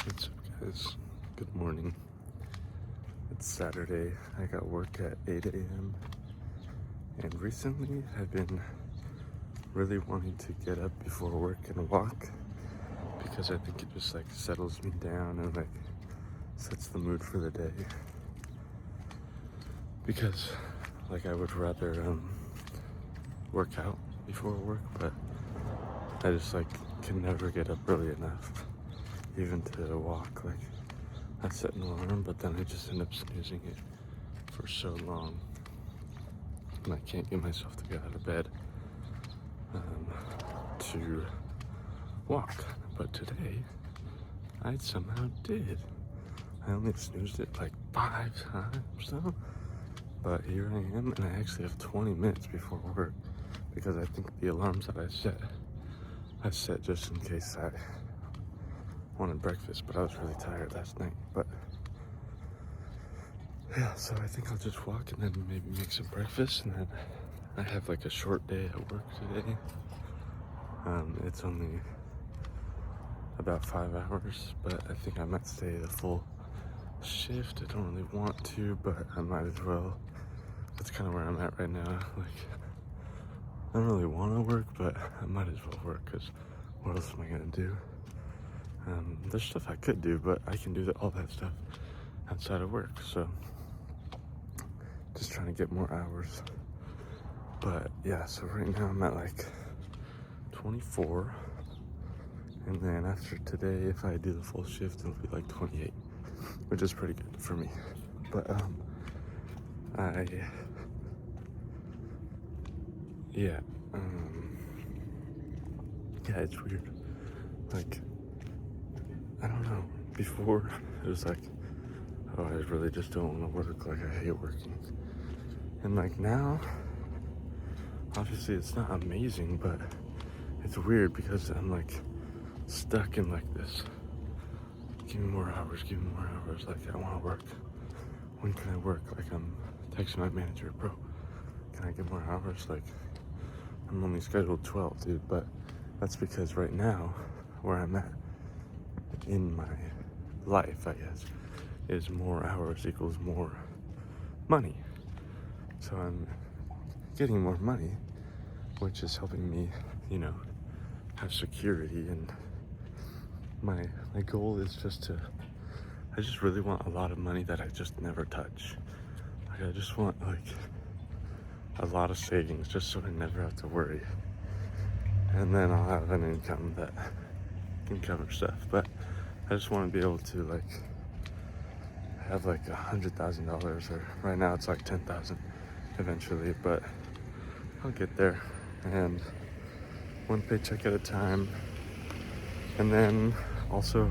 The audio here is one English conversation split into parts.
What's up, guys? Good morning. It's Saturday. I got work at 8 a.m. And recently I've been really wanting to get up before work and walk because I think it just settles me down and sets the mood for the day. Because I would rather work out before work, but I just can never get up early enough even to walk. I set an alarm, but then I just end up snoozing it for so long, and I can't get myself to get out of bed to walk. But today, I somehow did. I only snoozed it 5 times though, but here I am, and I actually have 20 minutes before work because I think the alarms that I set just in case I wanted breakfast, but I was really tired last night. But yeah, so I think I'll just walk and then maybe make some breakfast, and then I have a short day at work today. It's only about 5 hours, but I think I might stay the full shift. I don't really want to, but I might as well. That's kind of where I'm at right now. I don't really want to work, but I might as well work because what else am I gonna do? There's stuff I could do, but I can do all that stuff outside of work, so just trying to get more hours. But yeah, so right now I'm at 24, and then after today, if I do the full shift, it'll be 28, which is pretty good for me. But it's weird. I don't know. Before it was oh, I really just don't want to work. I hate working. And now, obviously it's not amazing, but it's weird because I'm stuck in this. Give me more hours, give me more hours. I want to work. When can I work? I'm texting my manager, bro, can I get more hours? I'm only scheduled 12, dude, but that's because right now, where I'm at in my life, I guess, is more hours equals more money. So I'm getting more money, which is helping me, have security. And my goal is I just really want a lot of money that I just never touch. I just want a lot of savings just so I never have to worry. And then I'll have an income that can cover stuff. But I just want to be able to have $100,000, or right now it's 10,000 eventually, but I'll get there, and one paycheck at a time. And then also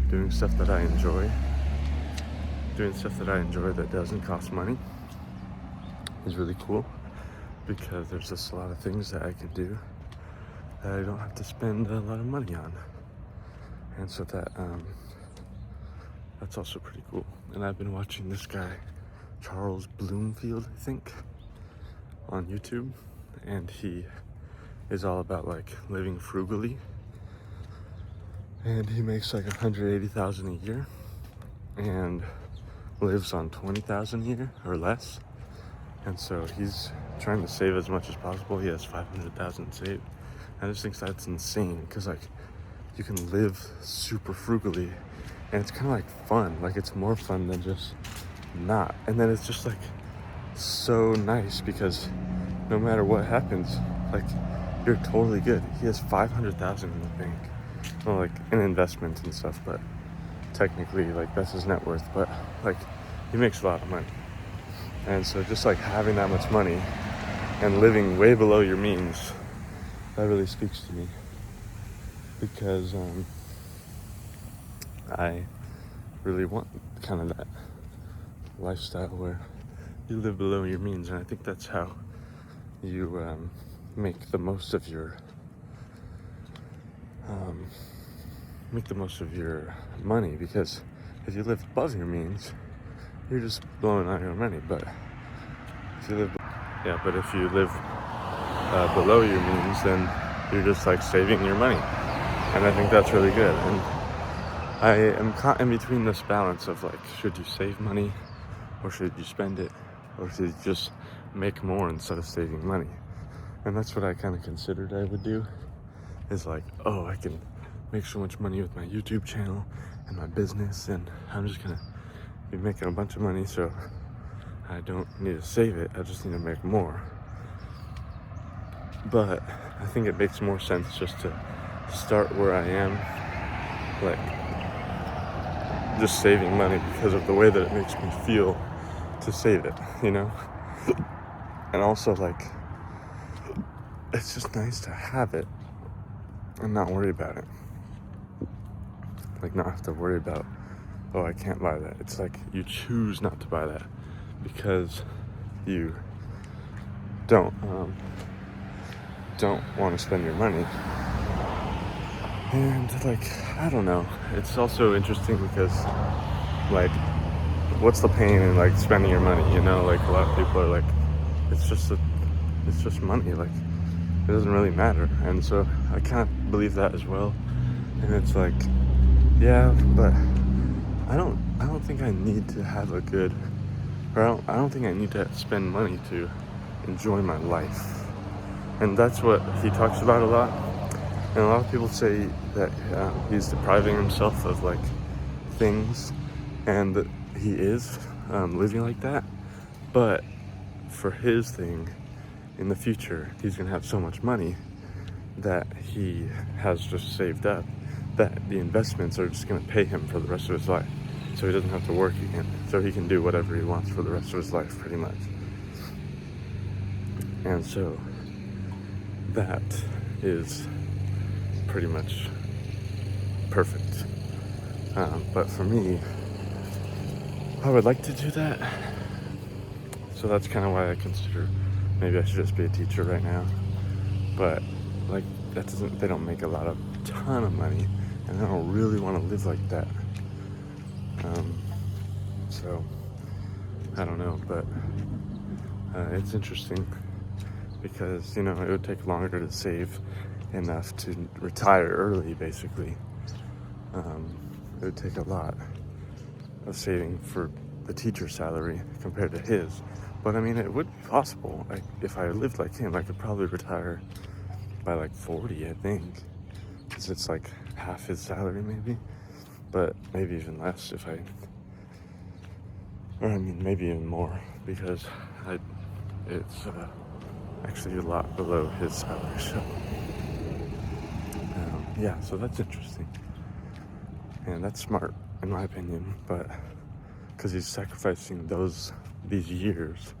doing stuff that I enjoy that doesn't cost money is really cool, because there's just a lot of things that I can do that I don't have to spend a lot of money on. And so that's also pretty cool. And I've been watching this guy, Charles Bloomfield, I think, on YouTube, and he is all about living frugally. And he makes $180,000 a year and lives on $20,000 a year or less. And so he's trying to save as much as possible. He has $500,000 saved. I just think that's insane, because you can live super frugally, and it's kind of fun. It's more fun than just not. And then it's just so nice, because no matter what happens, you're totally good. He has $500,000 in the bank, well, in investments and stuff, but technically that's his net worth. But he makes a lot of money, and so just having that much money and living way below your means, that really speaks to me, because I really want kind of that lifestyle where you live below your means. And I think that's how you make the most of your money, because if you live above your means, you're just blowing out your money. But if you live below your means, then you're just saving your money. And I think that's really good. And I am caught in between this balance of like, should you save money or should you spend it, or should you just make more instead of saving money? And that's what I kind of considered I would do, is like, oh, I can make so much money with my YouTube channel and my business, and I'm just gonna be making a bunch of money, so I don't need to save it, I just need to make more. But I think it makes more sense just to start where I am, like just saving money because of the way that it makes me feel to save it, you know? And also, like, it's just nice to have it and not worry about it. Like, not have to worry about, oh, I can't buy that. It's like you choose not to buy that because you don't want to spend your money. And like, I don't know. It's also interesting because, like, what's the pain in like spending your money? You know, like a lot of people are like, it's just money. Like, it doesn't really matter. And so I kind of believe that as well. And it's like, yeah, but I don't think I need to have a good, or I don't think I need to spend money to enjoy my life. And that's what he talks about a lot. And a lot of people say that he's depriving himself of like things, and that he is living like that. But for his thing, in the future, he's gonna have so much money that he has just saved up, that the investments are just gonna pay him for the rest of his life. So he doesn't have to work again. So he can do whatever he wants for the rest of his life, pretty much. And so that is pretty much perfect. But for me, I would like to do that. So that's kind of why I consider maybe I should just be a teacher right now. But like, they don't make a ton of money, and I don't really want to live like that. So I don't know, but it's interesting because, you know, it would take longer to save enough to retire early, basically. It would take a lot of saving for the teacher's salary compared to his. But I mean, it would be possible. Like, if I lived like him, I could probably retire by like 40, I think. Because it's like half his salary, maybe. But maybe even less if maybe even more, because it's actually a lot below his salary. So yeah, so that's interesting, and that's smart in my opinion. But because he's sacrificing these years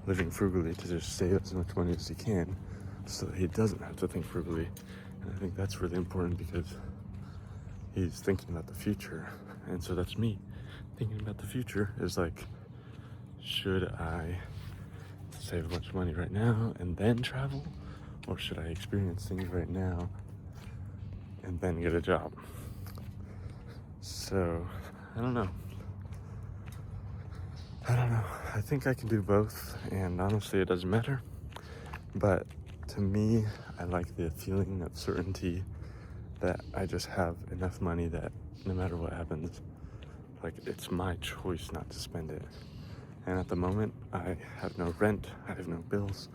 living frugally to just save as much money as he can, so that he doesn't have to think frugally. And I think that's really important because he's thinking about the future. And so that's me thinking about the future, is like, should I save a bunch of money right now and then travel, or should I experience things right now and then get a job? So I don't know. I think I can do both, and honestly it doesn't matter. But to me, I like the feeling of certainty that I just have enough money that no matter what happens, like, it's my choice not to spend it. And at the moment, I have no rent, I have no bills,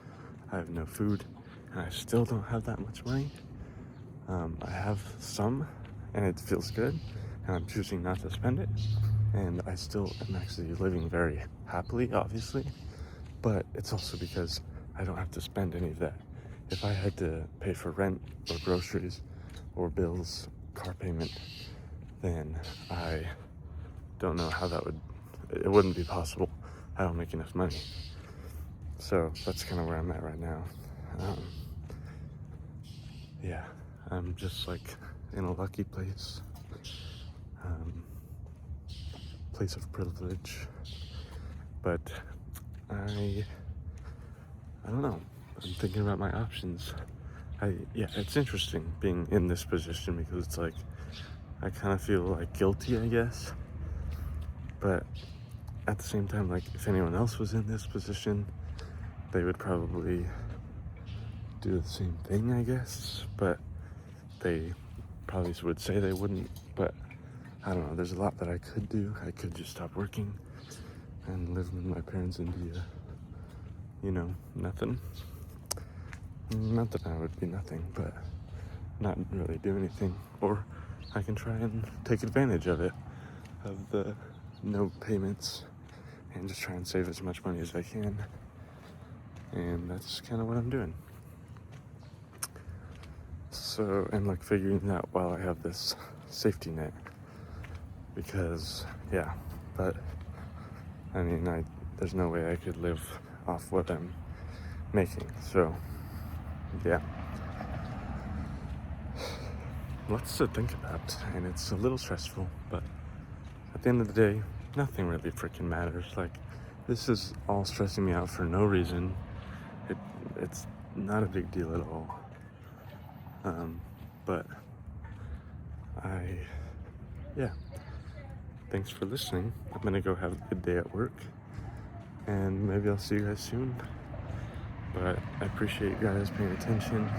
I have no food, and I still don't have that much money. I have some, and it feels good, and I'm choosing not to spend it. And I still am actually living very happily, obviously, but it's also because I don't have to spend any of that. If I had to pay for rent or groceries or bills, car payment, then I don't know how it wouldn't be possible. I don't make enough money. So that's kind of where I'm at right now. Yeah, I'm just like in a lucky place. Place of privilege. But I don't know. I'm thinking about my options. It's interesting being in this position because it's like, I kind of feel like guilty, I guess. But at the same time, like, if anyone else was in this position, they would probably do the same thing, I guess. But they probably would say they wouldn't. But I I don't know, there's a lot that I could do. I could just stop working and live with my parents and be nothing. Not that I would be nothing, but not really do anything. Or I can try and take advantage of it, of the no payments, and just try and save as much money as I can. And that's kind of what I'm doing. So, and like figuring that out while I have this safety net. Because, yeah, but I mean, there's no way I could live off what I'm making. So, yeah. Lots to think about, and it's a little stressful, but at the end of the day, nothing really freaking matters. Like, this is all stressing me out for no reason. It's not a big deal at all. But yeah. Thanks for listening. I'm gonna go have a good day at work, and maybe I'll see you guys soon. But I appreciate you guys paying attention,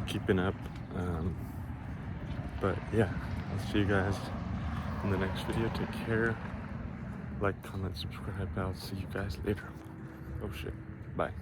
keeping up. But yeah, I'll see you guys in the next video. Take care. Like, comment, subscribe. I'll see you guys later. Oh shit. Bye.